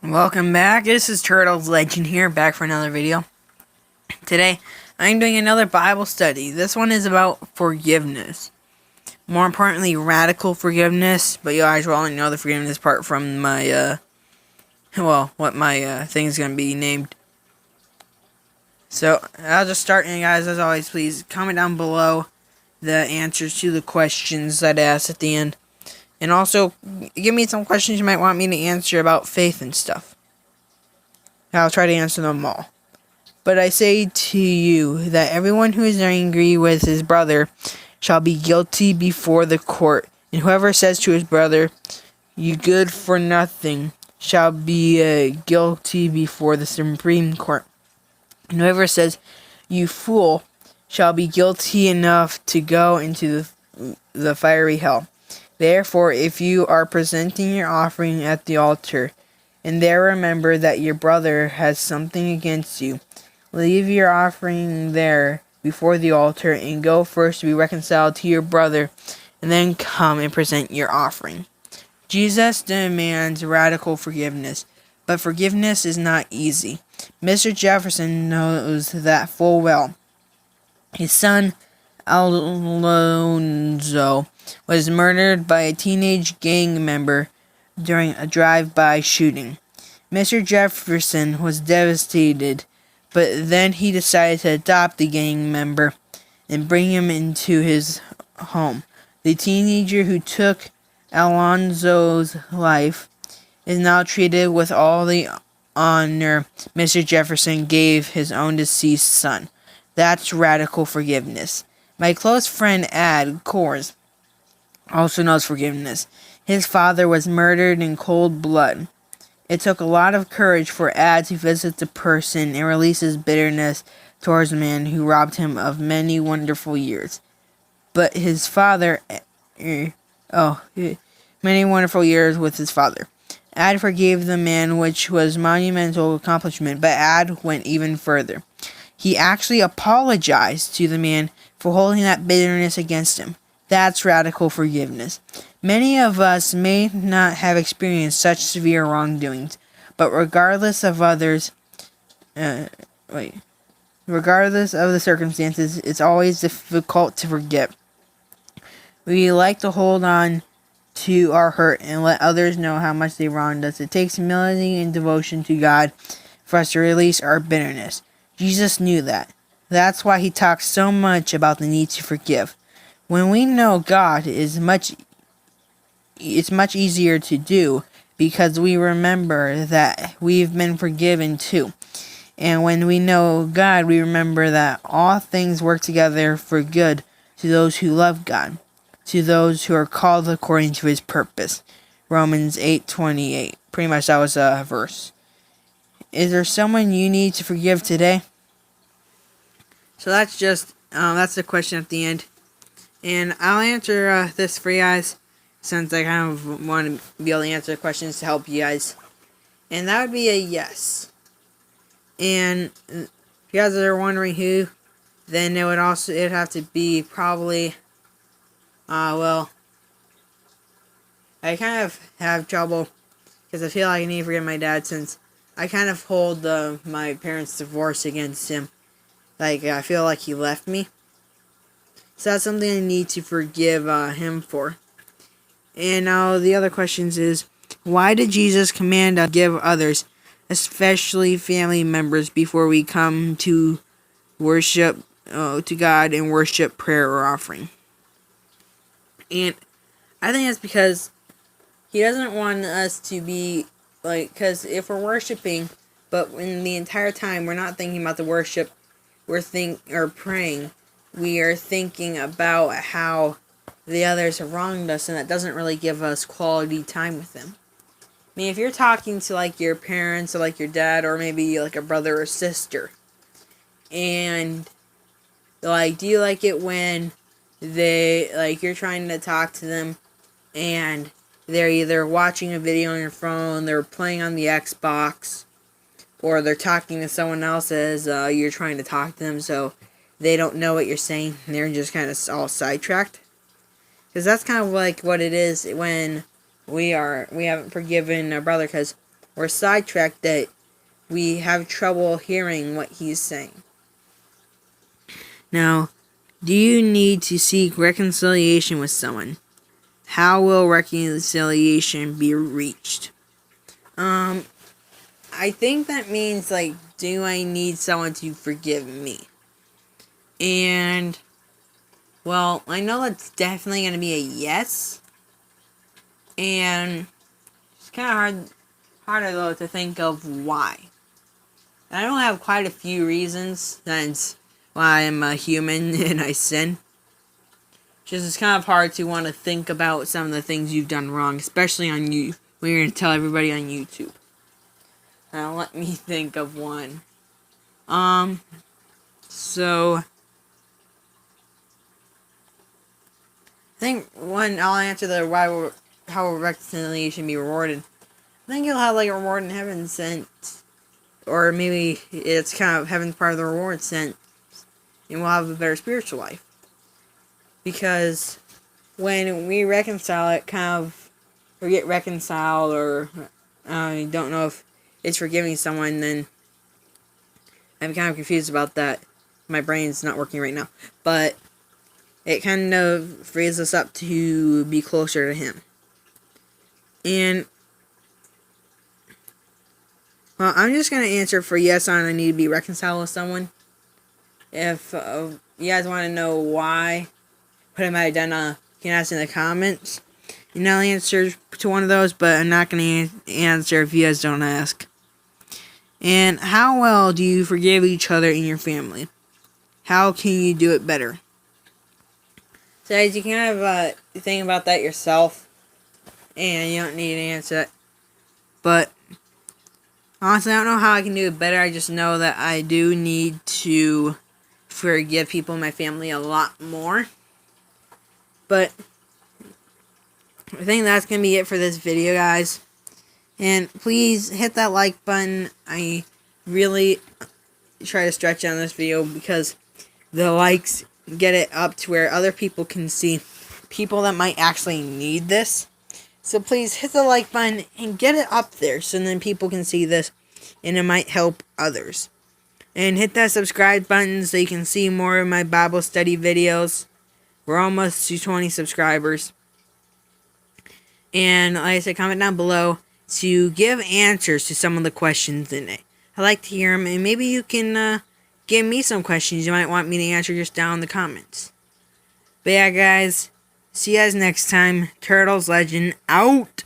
Welcome back. This is Turtles Legend here, back for another video. Today, I'm doing another Bible study. This one is about forgiveness. More importantly, radical forgiveness. But you guys will only know the forgiveness part from my, what my thing is going to be named. So, I'll just start, and guys, as always, please comment down below the answers to the questions that I asked at the end. And also, give me some questions you might want me to answer about faith and stuff. I'll try to answer them all. But I say to you that everyone who is angry with his brother shall be guilty before the court. And whoever says to his brother, "You good for nothing," shall be guilty before the Supreme Court. And whoever says, "You fool," shall be guilty enough to go into the fiery hell. Therefore, if you are presenting your offering at the altar, and there remember that your brother has something against you, leave your offering there before the altar, and go first to be reconciled to your brother, and then come and present your offering. Jesus demands radical forgiveness, but forgiveness is not easy. Mr. Jefferson knows that full well. His son, Alonzo, was murdered by a teenage gang member during a drive-by shooting. Mr. Jefferson was devastated, but then he decided to adopt the gang member and bring him into his home. The teenager who took Alonzo's life is now treated with all the honor Mr. Jefferson gave his own deceased son. That's radical forgiveness. My close friend Ad Kors also knows forgiveness. His father was murdered in cold blood. It took a lot of courage for Ad to visit the person and release his bitterness towards the man who robbed him of many wonderful years. But his father, many wonderful years with his father. Ad forgave the man, which was a monumental accomplishment, but Ad went even further. He actually apologized to the man for holding that bitterness against him. That's radical forgiveness. Many of us may not have experienced such severe wrongdoings, but regardless of the circumstances, it's always difficult to forget. We like to hold on to our hurt and let others know how much they wronged us. It takes humility and devotion to God for us to release our bitterness. Jesus knew that. That's why he talks so much about the need to forgive. When we know God, it's much easier to do because we remember that we've been forgiven too. And when we know God, we remember that all things work together for good to those who love God, to those who are called according to his purpose. Romans 8:28. Pretty much that was a verse. Is there someone you need to forgive today? So that's the question at the end. And I'll answer this for you guys, since I kind of want to be able to answer questions to help you guys. And that would be a yes. And if you guys are wondering who, then it'd have to be probably, I kind of have trouble, because I feel like I need to forgive my dad, since I kind of hold my parents' divorce against him. Like, I feel like he left me. So that's something I need to forgive him for. And now the other questions is, why did Jesus command us to give others, especially family members, before we come to worship to God and worship, prayer, or offering? And I think that's because he doesn't want us to be because if we're worshiping, but in the entire time we're not thinking about the worship, we're praying, we are thinking about how the others have wronged us, and that doesn't really give us quality time with them. I mean, if you're talking to your parents or your dad, or maybe a brother or sister, and do you like it when they you're trying to talk to them and they're either watching a video on your phone, they're playing on the Xbox, or they're talking to someone else as you're trying to talk to them, so they don't know what you're saying, and they're just kind of all sidetracked? Because that's kind of what it is when we haven't forgiven our brother, because or sidetracked that we have trouble hearing what he's saying. Now, do you need to seek reconciliation with someone? How will reconciliation be reached? I think that means, like, do I need someone to forgive me? And, well, I know that's definitely going to be a yes. And it's kind of harder, though, to think of why. And I don't have quite a few reasons, since, well, I am a human and I sin. Just it's kind of hard to want to think about some of the things you've done wrong, especially on you when you're going to tell everybody on YouTube. Now let me think of one. So I think one I'll answer the how will reconciliation be rewarded. I think you'll have like a reward in heaven sent, or maybe it's kind of heaven's part of the reward sent, and we'll have a better spiritual life. Because when we reconcile it, kind of, or get reconciled, or I don't know if it's forgiving someone, then I'm kind of confused about that. My brain's not working right now. But it kind of frees us up to be closer to Him. And, well, I'm just going to answer for yes on I need to be reconciled with someone. If you guys want to know why, what I might have done, you can ask in the comments. And I'll answer to one of those, but I'm not going to answer if you guys don't ask. And how well do you forgive each other in your family? How can you do it better? So as you kind of think about that yourself, and you don't need to answer it. But honestly, I don't know how I can do it better. I just know that I do need to forgive people in my family a lot more. But I think that's going to be it for this video, guys. And please hit that like button. I really try to stretch on this video because the likes get it up to where other people can see people that might actually need this. So please hit the like button and get it up there so then people can see this and it might help others. And hit that subscribe button so you can see more of my Bible study videos. We're almost to 20 subscribers. And like I said, comment down below to give answers to some of the questions in it. I like to hear them, and maybe you can give me some questions you might want me to answer just down in the comments. But yeah, guys, see you guys next time. Turtles Legend out.